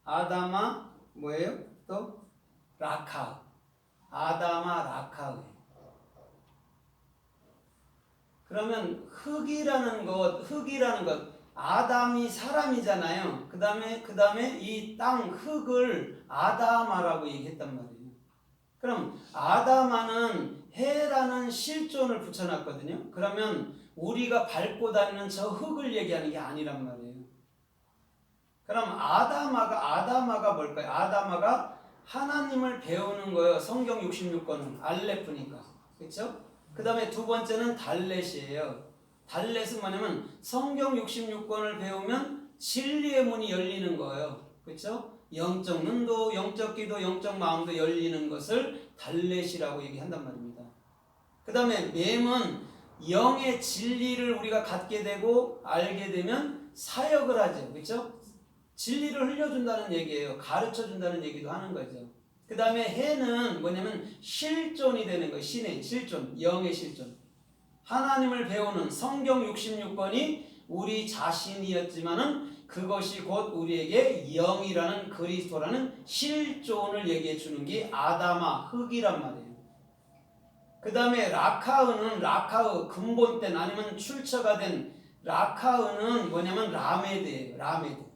아다마 뭐예요? 또 라카. 아다마 라카의. 그러면 흙이라는 것, 아담이 사람이잖아요. 그 다음에 이 땅 흙을 아다마라고 얘기했단 말이에요. 그럼 아다마는 해라는 실존을 붙여놨거든요. 그러면 우리가 밟고 다니는 저 흙을 얘기하는 게 아니란 말이에요. 그럼 아다마가 뭘까요? 아다마가 하나님을 배우는 거예요. 성경 66권은 알레프니까. 그렇죠? 그 다음에 두 번째는 달렛이에요. 달렛은 뭐냐면 성경 66권을 배우면 진리의 문이 열리는 거예요. 그렇죠? 영적 눈도, 영적 귀도, 영적 마음도 열리는 것을 달렛이라고 얘기한단 말입니다. 그 다음에 맴은 영의 진리를 우리가 갖게 되고 알게 되면 사역을 하죠. 그렇죠? 진리를 흘려준다는 얘기예요. 가르쳐준다는 얘기도 하는 거죠. 그 다음에 해는 뭐냐면 실존이 되는 거예요. 신의 실존, 영의 실존. 하나님을 배우는 성경 66권이 우리 자신이었지만은 그것이 곧 우리에게 영이라는 그리스도라는 실존을 얘기해 주는 게 아다마, 흙이란 말이에요. 그 다음에 라카의 근본된 아니면 출처가 된 라카의는 뭐냐면 라메드예요.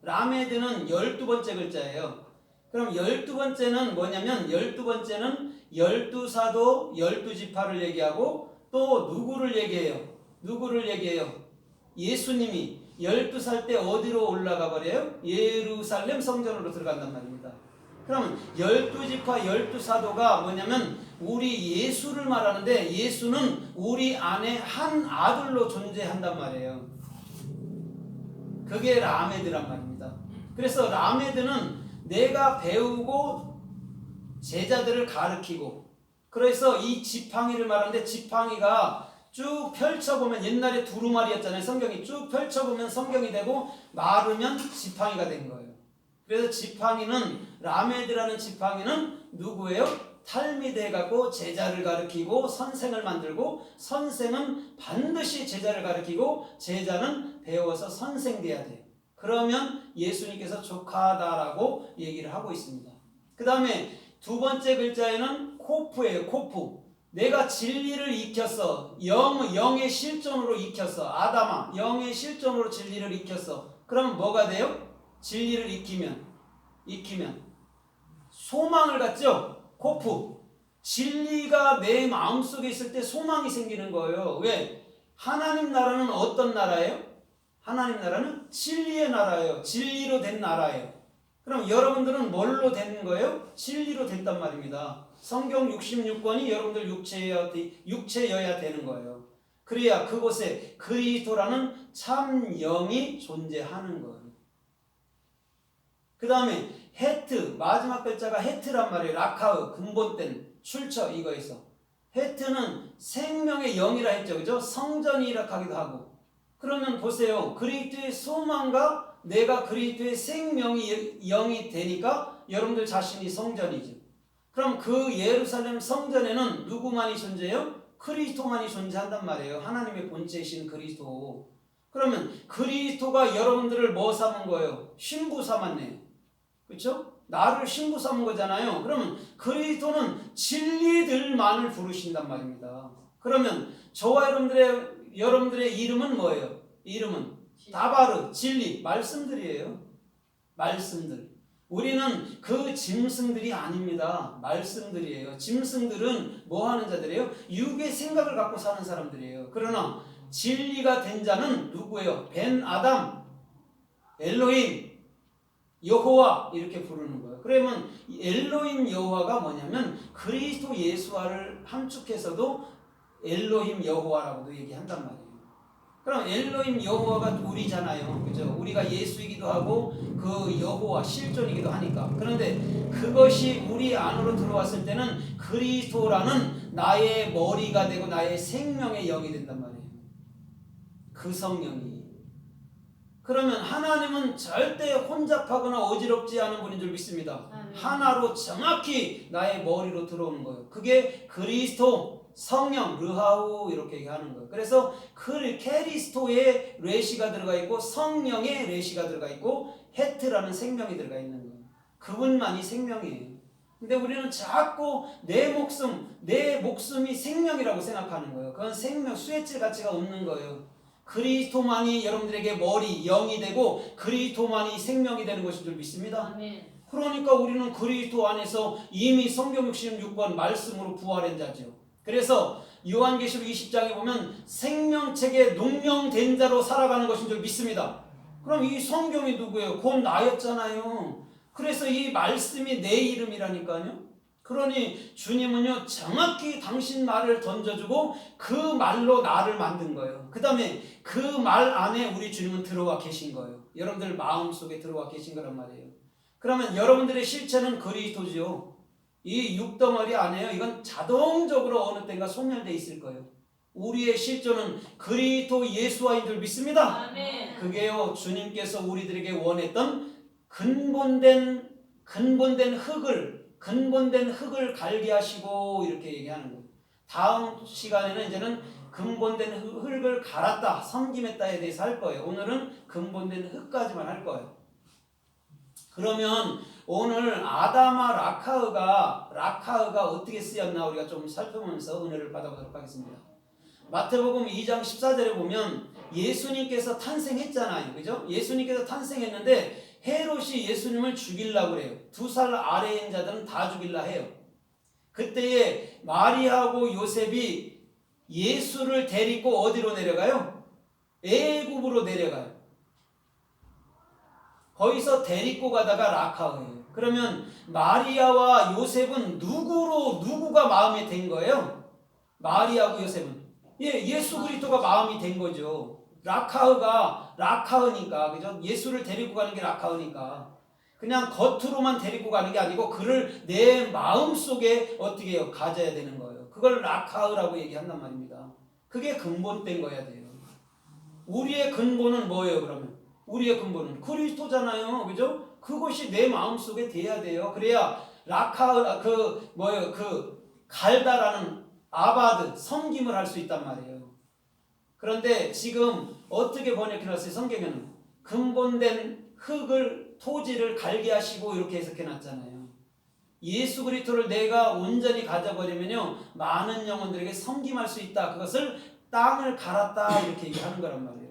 라메드는 12번째 글자예요. 그럼 12번째는 뭐냐면 12번째는 12사도 12지파를 얘기하고 또 누구를 얘기해요? 예수님이 12살 때 어디로 올라가 버려요? 예루살렘 성전으로 들어간단 말입니다. 그러면 12지파 12사도가 뭐냐면 우리 예수를 말하는데 예수는 우리 안에 한 아들로 존재한단 말이에요. 그게 라메드란 말입니다. 그래서 라메드는 내가 배우고 제자들을 가르치고, 그래서 이 지팡이를 말하는데 지팡이가 쭉 펼쳐보면 옛날에 두루마리였잖아요. 성경이 쭉 펼쳐보면 성경이 되고 마르면 지팡이가 된 거예요. 그래서 지팡이는 라메드라는 지팡이는 누구예요? 탈미드 해갖고 제자를 가르치고 선생을 만들고 선생은 반드시 제자를 가르치고 제자는 배워서 선생 돼야 돼요. 그러면 예수님께서 족하다라고 얘기를 하고 있습니다. 그 다음에 두 번째 글자에는 코프예요. 코프. 내가 진리를 익혔어. 영의 실존으로 익혔어. 아다마, 영의 실존으로 진리를 익혔어. 그럼 뭐가 돼요? 진리를 익히면 소망을 갖죠? 코프. 진리가 내 마음속에 있을 때 소망이 생기는 거예요. 왜? 하나님 나라는 어떤 나라예요? 하나님 나라는 진리의 나라예요. 진리로 된 나라예요. 그럼 여러분들은 뭘로 된 거예요? 진리로 됐단 말입니다. 성경 66권이 여러분들 육체여야 되는 거예요. 그래야 그곳에 그리스도라는 참 영이 존재하는 거예요. 그 다음에 헤트, 마지막 글자가 헤트란 말이에요. 라카의 근본된 출처 이거에서. 헤트는 생명의 영이라 했죠. 그죠? 성전이라 하기도 하고. 그러면 보세요. 그리스도의 소망과 내가 그리스도의 생명이 영이 되니까 여러분들 자신이 성전이죠. 그럼 그 예루살렘 성전에는 누구만이 존재해요? 그리스도만이 존재한단 말이에요. 하나님의 본체이신 그리스도. 그러면 그리스도가 여러분들을 뭐 삼은 거예요? 신부 삼았네요. 그렇죠? 나를 신부 삼은 거잖아요. 그러면 그리스도는 진리들만을 부르신단 말입니다. 그러면 저와 여러분들의 이름은 뭐예요? 이름은 다바르, 진리, 말씀들이에요. 말씀들. 우리는 그 짐승들이 아닙니다. 말씀들이에요. 짐승들은 뭐 하는 자들이에요? 육의 생각을 갖고 사는 사람들이에요. 그러나 진리가 된 자는 누구예요? 벤 아담, 엘로힘, 여호와 이렇게 부르는 거예요. 그러면 엘로힘 여호와가 뭐냐면 그리스도 예수와를 함축해서도 엘로힘 여호와라고도 얘기한단 말이에요. 그럼 엘로힘 여호와가 우리잖아요. 그죠? 우리가 예수이기도 하고 그 여호와 실존이기도 하니까. 그런데 그것이 우리 안으로 들어왔을 때는 그리스도라는 나의 머리가 되고 나의 생명의 영이 된단 말이에요. 그 성령이. 그러면 하나님은 절대 혼잡하거나 어지럽지 않은 분인 줄 믿습니다. 하나로 정확히 나의 머리로 들어오는 거예요. 그게 그리스도, 성령, 르하우 이렇게 얘기하는 거예요. 그래서 캐리스토에 레시가 들어가 있고 성령의 레시가 들어가 있고 헤트라는 생명이 들어가 있는 거예요. 그분만이 생명이에요. 근데 우리는 자꾸 내 목숨이 생명이라고 생각하는 거예요. 그건 생명, 수혜질 가치가 없는 거예요. 그리스도만이 여러분들에게 머리, 영이 되고 그리스도만이 생명이 되는 것인 줄 믿습니다. 아멘. 그러니까 우리는 그리스도 안에서 이미 성경 66번 말씀으로 부활한 자죠. 그래서 요한계시록 20장에 보면 생명책에 농명된 자로 살아가는 것인 줄 믿습니다. 그럼 이 성경이 누구예요? 곧 나였잖아요. 그래서 이 말씀이 내 이름이라니까요. 그러니 주님은요 정확히 당신 말을 던져주고 그 말로 나를 만든 거예요. 그 다음에 그 말 안에 우리 주님은 들어와 계신 거예요. 여러분들 마음속에 들어와 계신 거란 말이에요. 그러면 여러분들의 실체는 그리스도죠. 이 육덩어리 안에요. 이건 자동적으로 어느 때인가 소멸되어 있을 거예요. 우리의 실존은 그리스도 예수와인 줄 믿습니다. 아멘. 그게요 주님께서 우리들에게 원했던 근본된 흙을 갈게 하시고 이렇게 얘기하는 거예요. 다음 시간에는 이제는 근본된 흙을 갈았다, 섬김했다에 대해서 할 거예요. 오늘은 근본된 흙까지만 할 거예요. 그러면 오늘 아담아 라카흐가 어떻게 쓰였나 우리가 좀 살펴보면서 은혜를 받아보도록 하겠습니다. 마태복음 2장 14절에 보면 예수님께서 탄생했잖아요. 그죠? 예수님께서 탄생했는데 헤롯이 예수님을 죽이려고 그래요. 2살 아래인 자들은 다 죽이려 해요. 그때에 마리아하고 요셉이 예수를 데리고 어디로 내려가요? 애굽으로 내려가요. 거기서 데리고 가다가 라카흐예요. 그러면 마리아와 요셉은 누구가 마음에 든 거예요? 마리아하고 요셉은 예수 그리스도가 마음이 된 거죠. 라카흐니까 그죠? 예수를 데리고 가는 게 라카흐니까 그냥 겉으로만 데리고 가는 게 아니고 그를 내 마음 속에 어떻게 해요? 가져야 되는 거예요. 그걸 라카흐라고 얘기한단 말입니다. 그게 근본된 거야 돼요. 우리의 근본은 뭐예요? 그러면 우리의 근본은 그리스도잖아요. 그죠? 그것이 내 마음 속에 돼야 돼요. 그래야 라카흐 갈다라는 아바드 섬김을 할 수 있단 말이에요. 그런데 지금 어떻게 번역해놨어요? 성경에는 근본된 토지를 갈게 하시고 이렇게 해석해놨잖아요. 예수 그리스도를 내가 온전히 가져버리면요 많은 영혼들에게 섬김할 수 있다. 그것을 땅을 갈았다 이렇게 얘기하는 거란 말이에요.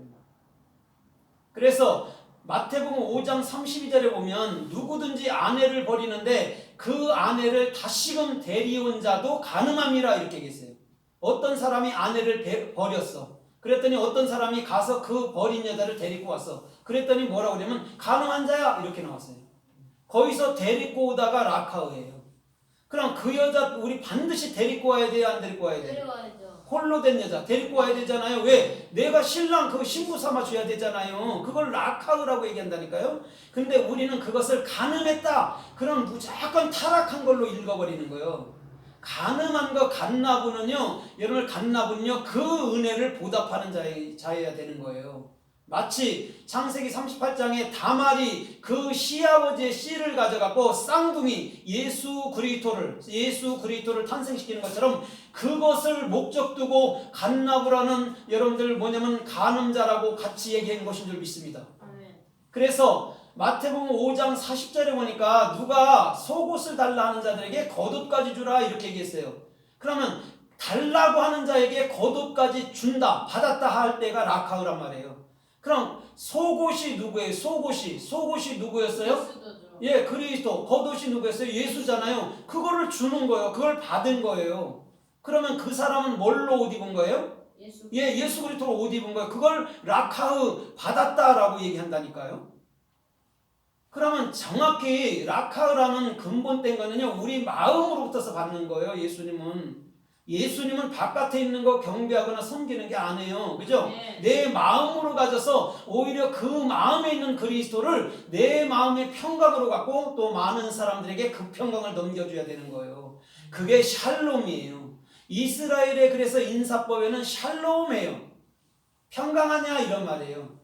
그래서 마태복음 5장 32절에 보면 누구든지 아내를 버리는데 그 아내를 다시금 데려온 자도 가늠함이라 이렇게 얘기했어요. 어떤 사람이 아내를 버렸어. 그랬더니 어떤 사람이 가서 그 버린 여자를 데리고 왔어. 그랬더니 뭐라고 그러냐면 가늠한 자야 이렇게 나왔어요. 거기서 데리고 오다가 라카흐예요. 그럼 그 여자 우리 반드시 데리고 와야 돼요? 안 데리고 와야 돼요? 데려와야죠. 홀로 된 여자 데리고 와야 되잖아요. 왜? 내가 신랑 그 신부 삼아 줘야 되잖아요. 그걸 라카흐라고 얘기한다니까요. 근데 우리는 그것을 가늠했다. 그럼 무조건 타락한 걸로 읽어버리는 거예요. 가늠한 거 갓나부는요, 여러분 갓나부는요 그 은혜를 보답하는 자여야 되는 거예요. 마치 창세기 38장에 다말이 그 시아버지의 씨를 가져갖고 쌍둥이 예수 그리스도를 탄생시키는 것처럼 그것을 목적 두고 갓나부라는 여러분들 뭐냐면 간음자라고 같이 얘기한 것인 줄 믿습니다. 그래서 마태복음 5장 40절에 보니까 누가 속옷을 달라 하는 자들에게 겉옷까지 주라 이렇게 얘기했어요. 그러면 달라고 하는 자에게 겉옷까지 준다, 받았다 할 때가 라카흐란 말이에요. 그럼 속옷이 누구예요? 속옷이 누구였어요? 예수도죠. 예, 그리스도. 겉옷이 누구였어요? 예수잖아요. 그거를 주는 거예요. 그걸 받은 거예요. 그러면 그 사람은 뭘로 옷 입은 거예요? 예수 그리스도로 옷 입은 거예요. 그걸 라카흐 받았다라고 얘기한다니까요. 그러면 정확히 라카흐라는 근본된 거는요 우리 마음으로부터서 받는 거예요. 예수님은 바깥에 있는 거 경배하거나 섬기는 게 아니에요. 그죠? 네. 내 마음으로 가져서 오히려 그 마음에 있는 그리스도를 내 마음의 평강으로 갖고 또 많은 사람들에게 그 평강을 넘겨줘야 되는 거예요. 그게 샬롬이에요. 이스라엘의 그래서 인사법에는 샬롬이에요. 평강하냐 이런 말이에요.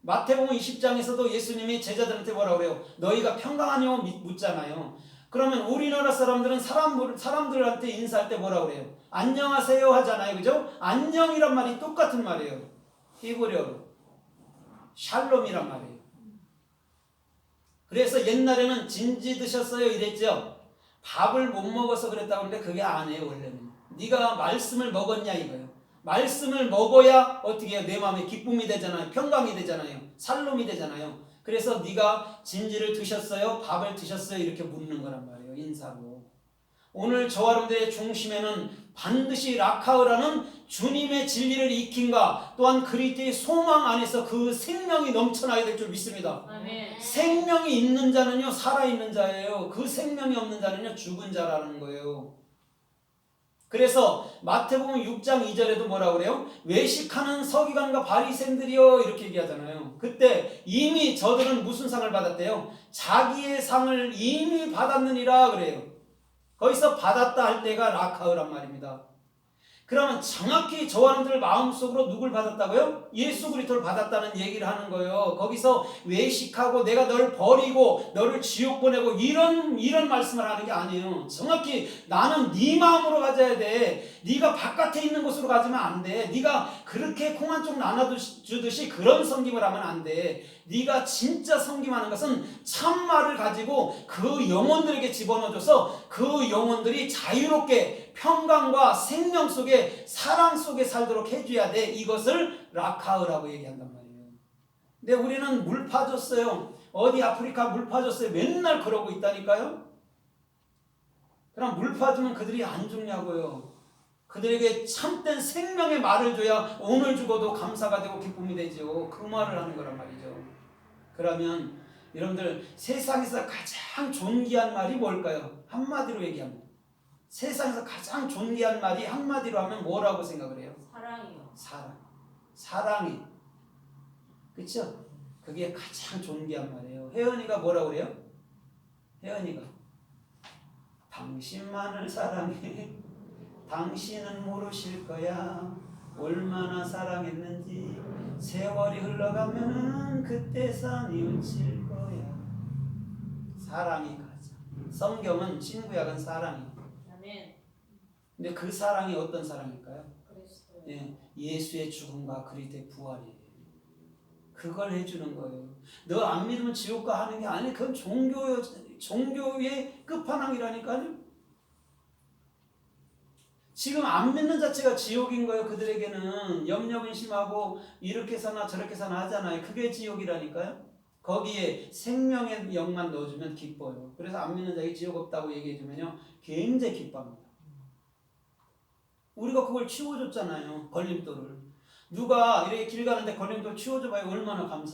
마태복음 20장에서도 예수님이 제자들한테 뭐라고 그래요? 너희가 평강하냐고 묻잖아요. 그러면 우리나라 사람들은 사람들한테 인사할 때 뭐라고 그래요? 안녕하세요 하잖아요. 그죠? 안녕이란 말이 똑같은 말이에요. 히브리어로 샬롬이란 말이에요. 그래서 옛날에는 진지 드셨어요 이랬죠. 밥을 못 먹어서 그랬다고 하는데 그게 아니에요. 원래는 네가 말씀을 먹었냐 이거예요. 말씀을 먹어야 어떻게 해요? 내 마음에 기쁨이 되잖아요. 평강이 되잖아요. 살롬이 되잖아요. 그래서 네가 진지를 드셨어요? 밥을 드셨어요? 이렇게 묻는 거란 말이에요. 인사로. 오늘 저와 여러분들의 중심에는 반드시 라카으라는 주님의 진리를 익힌가, 또한 그리스도의 소망 안에서 그 생명이 넘쳐나게 될 줄 믿습니다. 아멘. 생명이 있는 자는요 살아있는 자예요. 그 생명이 없는 자는요 죽은 자라는 거예요. 그래서 마태복음 6장 2절에도 뭐라고 그래요? 외식하는 서기관과 바리새인들이여 이렇게 얘기하잖아요. 그때 이미 저들은 무슨 상을 받았대요? 자기의 상을 이미 받았느니라 그래요. 거기서 받았다 할 때가 라카으란 말입니다. 그러면 정확히 저와 여러분들 마음속으로 누굴 받았다고요? 예수 그리스도를 받았다는 얘기를 하는 거예요. 거기서 외식하고 내가 널 버리고 너를 지옥 보내고 이런 말씀을 하는 게 아니에요. 정확히 나는 네 마음으로 가져야 돼. 네가 바깥에 있는 곳으로 가지면 안 돼. 네가 그렇게 콩 한 쪽 나눠주듯이 그런 섬김을 하면 안 돼. 네가 진짜 섬김하는 것은 참말을 가지고 그 영혼들에게 집어넣어줘서 그 영혼들이 자유롭게 평강과 생명 속에 사랑 속에 살도록 해줘야 돼. 이것을 라카으라고 얘기한단 말이에요. 근데 우리는 물 파줬어요. 어디 아프리카 물 파줬어요. 맨날 그러고 있다니까요. 그럼 물 파주면 그들이 안 죽냐고요. 그들에게 참된 생명의 말을 줘야 오늘 죽어도 감사가 되고 기쁨이 되죠. 그 말을 하는 거란 말이죠. 그러면 여러분들 세상에서 가장 존귀한 말이 뭘까요? 한마디로 얘기하면 세상에서 가장 존귀한 말이 한마디로 하면 뭐라고 생각을 해요? 사랑이요. 사랑. 사랑이. 그렇죠? 그게 가장 존귀한 말이에요. 혜연이가 뭐라고 그래요? 혜연이가 당신만을 사랑해. 당신은 모르실 거야. 얼마나 사랑했는지. 세월이 흘러가면 그때서 뉘우칠 거야. 사랑이 가자. 성경은 친구약은 사랑이. 아멘. 근데 그 사랑이 어떤 사랑일까요? 그리스도. 예수의 죽음과 그리스도의 부활이에요. 그걸 해주는 거예요. 너 안 믿으면 지옥 가 하는 게 아니. 그건 종교의 끝판왕이라니까요. 지금 안 믿는 자체가 지옥인 거예요. 그들에게는 염려근심하고 이렇게 사나 저렇게 사나 하잖아요. 그게 지옥이라니까요. 거기에 생명의 영만 넣어주면 기뻐요. 그래서 안 믿는 자에게 지옥 없다고 얘기해주면요 굉장히 기뻐합니다. 우리가 그걸 치워줬잖아요. 걸림돌을. 누가 이렇게 길 가는데 걸림돌 치워줘봐요. 얼마나 감사해요.